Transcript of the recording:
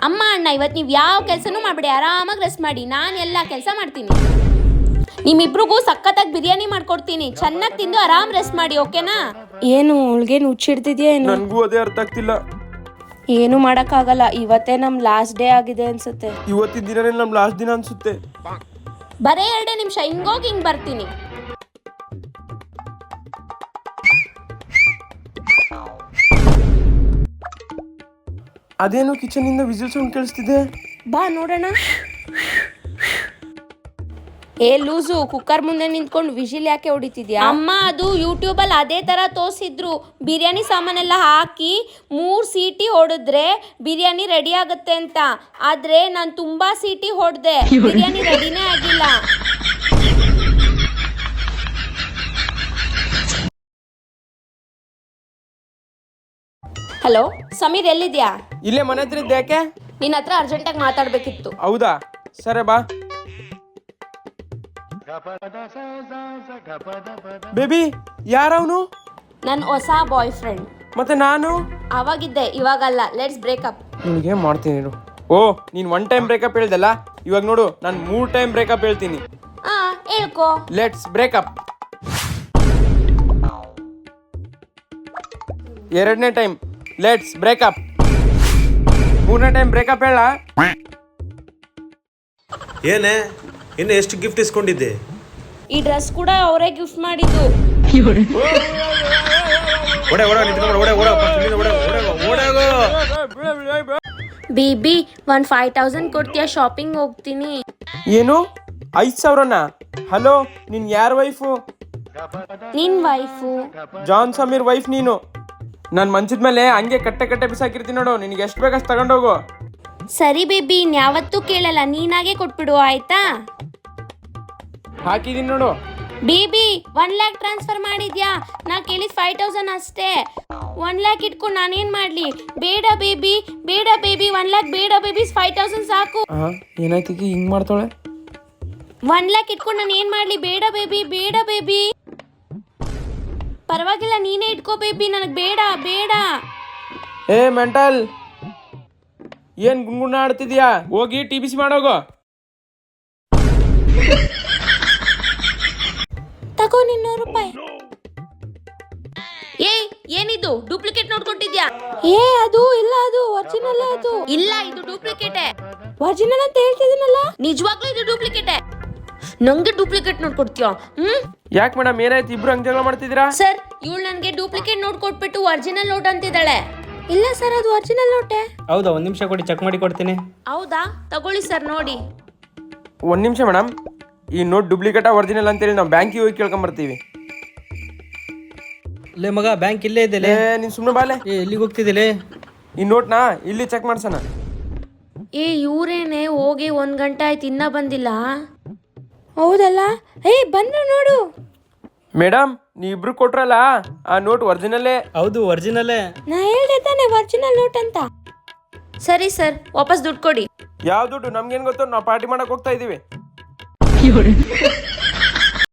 ಅಮ್ಮ ಅಣ್ಣ ಇವತ್ತು ನೀವು ಯಾವ ಕೆಲಸನೂ ಮಾಡಬೇಡಿ, ಆರಾಮಾಗಿ ರೆಸ್ಟ್ ಮಾಡಿ, ನಾನು ಎಲ್ಲ ಕೆಲಸ ಮಾಡ್ತೀನಿ. ನಿಮ್ಮಿಬ್ರಿಗೂ ಸಖತ್ತಾಗಿ ಬಿರಿಯಾನಿ ಮಾಡ್ಕೊಡ್ತೀನಿ, ಚೆನ್ನಾಗಿ ತಿಂದು ಆರಾಮ್ ರೆಸ್ಟ್ ಮಾಡಿ, ಓಕೆನಾ? ಏನು ಅವಳಿಗೇನು ಹುಚ್ಚಿಡ್ತಿದ್ಯಾ ಏನು? ನನಗೂ ಅದೇ ಅರ್ಥ ಆಗ್ತಿಲ್ಲ. ಏನು ಮಾಡೋಕ್ಕಾಗಲ್ಲ, ಇವತ್ತೇ ನಮ್ಮ ಲಾಸ್ಟ್ ಡೇ ಆಗಿದೆ ಅನ್ಸುತ್ತೆ. ಇವತ್ತಿನ ದಿನನೇ ನಮ್ಮ ಲಾಸ್ಟ್ ದಿನ ಅನ್ಸುತ್ತೆ. ಬರೇ 2 ನಿಮಿಷ ಹಿಂಗೋಗಿ ಹಿಂಗೆ ಬರ್ತೀನಿ. ಅದೇನು ಕಿಚನ್ ಇಂದ ವಿಸಿಲ್ ಸೌಂಡ್ ಕೇಳಿಸ್ತಿದೆ. ಬಾ ನೋಡೋಣ. ಏ ಲೂಸು, ಕುಕ್ಕರ್ ಮುಂದೆ ನಿಂತ್ಕೊಂಡು ವಿಜಿಲ್ ಯಾಕೆ ಹೊಡಿತಿದ್ಯಾ? ಅಮ್ಮ ಅದು ಯೂಟ್ಯೂಬಲ್ಲಿ ಅದೇ ಥರ ತೋರಿಸಿದ್ರು. ಬಿರಿಯಾನಿ ಸಾಮಾನೆಲ್ಲ ಹಾಕಿ 3 ಸೀಟಿ ಹೊಡೆದ್ರೆ ಬಿರಿಯಾನಿ ರೆಡಿ ಆಗುತ್ತೆ ಅಂತ. ಆದರೆ ನಾನು ತುಂಬ ಸೀಟಿ ಹೊಡೆದೆ, ಬಿರಿಯಾನಿ ರೆಡಿನೇ ಆಗಿಲ್ಲ. ಹಲೋ ಸಮೀರ್, ಎಲ್ಲಿದ್ಯಾ? ಇಲ್ಲೇ ಮನೆ ಹತ್ರ ಇದ್ದೆ. ಯಾಕೆ? ನಿನ್ನ ಹತ್ರ ಅರ್ಜೆಂಟಾಗಿ ಮಾತಾಡಬೇಕಿತ್ತು. ಹೌದಾ, ಸರಿ ಬಾ. ಬೇಬಿ, ಯಾರವನು? ನನ್ನ ಹೊಸ ಬಾಯ್ ಫ್ರೆಂಡ್. ಮತ್ತೆ ನಾನು ಅವಾಗಿದ್ದೆ, ಇವಾಗಲ್ಲ. Let's breakup. ನಿನಗೆ ಮಾಡ್ತೀನಿ ಇರು. ಓ, ನೀನು 1 ಟೈಮ್ ಬ್ರೇಕಪ್ ಹೇಳ್ದಲ್ಲ, ಇವಾಗ ನೋಡು ನಾನು 3 ಟೈಮ್ ಬ್ರೇಕಪ್ ಹೇಳ್ತೀನಿ. ಹೇಳ್ಕೋ. Let's breakup. 2ನೇ ಟೈಮ್ ಲೆಟ್ಸ್ ಬ್ರೇಕಪ್. 3ನೇ ಟೈಮ್ ಬ್ರೇಕಪ್ ಹೇಳ. ಏನೇ ಇನ್ನು ಎಷ್ಟು ಗಿಫ್ಟ್ ಇಸ್ಕೊಂಡಿದ್ದೆ? ಈ ಡ್ರೆಸ್ ಕೂಡ ಅವರೇ ಗಿಫ್ಟ್ ಮಾಡಿದ್ದು. ಬಿಬಿ 5,000 ಕೊಡ್ತೀಯಾ? ಶಾಪಿಂಗ್ ಹೋಗ್ತೀನಿ. ಏನು 5,000ನಾ? ಹಲೋ, ನೀನ್ ಯಾರ ವೈಫು? ನಿನ್ ವೈಫು. ಜಾನ್ ಸಮೀರ್ ವೈಫ್ ನೀನು. ನಾನು ಮಂಚದ ಮೇಲೆ ಹಂಗೆ ಕಟ್ಟೆ ಬಿಸಾಕಿರ್ತೀನಿ ನೋಡು, ನಿನಗೆ ಎಷ್ಟು ಬೇಕಷ್ಟು ತಗೊಂಡೋಗು. ಸರಿ ಬೇಬಿ, ಇನ್ಯಾವತ್ತೂ ಕೇಳಲ್ಲ, ನೀನಾಗೆ ಕೊಟ್ಬಿಡು ಆಯ್ತಾ? ಹಾಕಿದೀನಿ ನೋಡು. ಬೇಬಿ 1 lakh ಟ್ರಾನ್ಸ್ಫರ್ ಮಾಡಿದ್ಯಾ? ನಾ ಕೇಳಿದ್ 5,000 ಅಷ್ಟೇ. 1 lakh ಇಟ್ಕೊಂಡು ನಾನೇನ್ ಮಾಡ್ಲಿ? ಬೇಡ ಬೇಬಿ, ಬೇಡ ಬೇಬಿ, 1 lakh ಬೇಡ ಬೇಬಿ, 5,000 ಸಾಕು. ಏನಾಯ್ತು ಹಿಂಗ್ ಮಾಡ್ತಾಳೆ? 1 lakh ಇಟ್ಕೊಂಡು ನಾನು ಏನ್ ಮಾಡ್ಲಿ? ಬೇಡ ಬೇಬಿ, ಬೇಡ ಬೇಬಿ. ಪರವಾಗಿಲ್ಲ, ನೀನೇ ಇಟ್ಕೋ ಬೇಬಿ, ನನಗೆ ಬೇಡ ಬೇಡ. ಏ ಮೆಂಟಲ್, ಏನ್ ಗುಂಗುಣ ಆಡ್ತಿದ್ಯಾ? ಹೋಗಿ TBC ಮಾಡೋಗು. ತಗೋ 200 ರೂಪಾಯಿ. ಏಯ್, ಏನಿದು? ಡೂಪ್ಲಿಕೇಟ್ ನೋಟ್ ಕೊಟ್ಟಿದ್ಯಾ? ಅದು ಇಲ್ಲ, ಅದು ಒರಿಜಿನಲ್. ಅದು ಇಲ್ಲ, ಇದು ಡೂಪ್ಲಿಕೇಟೇ. ಒರಿಜಿನಲ್ ಅಂತ ಹೇಳ್ತಿದ್ದೀನಲ್ಲ. ನಿಜವಾಗ್ಲೂ ಇದು ಡೂಪ್ಲಿಕೇಟೇ. ನಂಗೆ ಡೂಪ್ಲಿಕೇಟ್ ನೋಟ್ ಕೊಡ್ತೀಯಾ? ಯಾಕೆ ಮೇಡಮ್, ಏನಾಯ್ತು? ಇಬ್ರು ಹಂಗೆ ಜಗಳ ಮಾಡ್ತಿದ್ದೀರಾ? ಸರ್, ಇವಳು ನನಗೆ ಡೂಪ್ಲಿಕೇಟ್ ನೋಟ್ ಕೊಟ್ಬಿಟ್ಟು ಒರಿಜಿನಲ್ ನೋಟ್ ಅಂತಿದ್ದಾಳೆ. ಇಲ್ಲ ಸರ್, ಅದು ಒರಿಜಿನಲ್ ನೋಟೆ. ಹೌದಾ? 1 ನಿಮಿಷ ಕೊಡಿ, ಚೆಕ್ ಮಾಡಿ ಕೊಡ್ತೀನಿ. ಹೌದಾ? ತಗೊಳ್ಳಿ ಸರ್, ನೋಡಿ. 1 ನಿಮಿಷ ಮೇಡಮ್, ಈ ನೋಟ್ ಡೂಪ್ಲಿಕೇಟಾ ಒರಿಜಿನಲ್ ಅಂತೇಳಿ ನಾವು ಬ್ಯಾಂಕಿಗೆ ಹೋಗಿ ಕೇಳ್ಕೊಂಬರ್ತೀವಿ. ಲೇ ಮಗ, ಬ್ಯಾಂಕ್ ಇಲ್ಲೇ ಇದೆ. ನೀನು ಸುಮ್ಮನೆ ಬಾಲೆ. ಎಲ್ಲಿಗೆ ಹೋಗ್ತಿದ್ದಿಲ್ಲ? ಈ ನೋಟ್ನ ಇಲ್ಲಿ ಚೆಕ್ ಮಾಡ್ಸೋಣ. ಇವರೇನೆ ಹೋಗಿ 1 ಗಂಟೆ ಆಯ್ತು, ಇನ್ನೂ ಬಂದಿಲ್ಲ. ಹೌದಲ್ಲ? ಬಂದ್ರು ನೋಡು. ಮೇಡಮ್, ನೀವಿಬ್ರು ಕೊಟ್ರಲ್ಲ ಆ ನೋಟ್ ಒರಿಜಿನಲ್ಲೇ. ಹೌದು, ಒರಿಜಿನಲ್ಲೇ. ನಾ ಹೇಳ್ದೆ ತಾನೆ ಒರಿಜಿನಲ್ ನೋಟ್ ಅಂತ. ಸರಿ ಸರ್, ವಾಪಸ್ ದುಡ್ಡು ಕೊಡಿ. ಯಾವ ದುಡ್ಡು? ನಮ್ಗೇನು ಗೊತ್ತು, ನಾವು ಪಾರ್ಟಿ ಮಾಡಕ್ ಹೋಗ್ತಾ ಇದೀವಿ.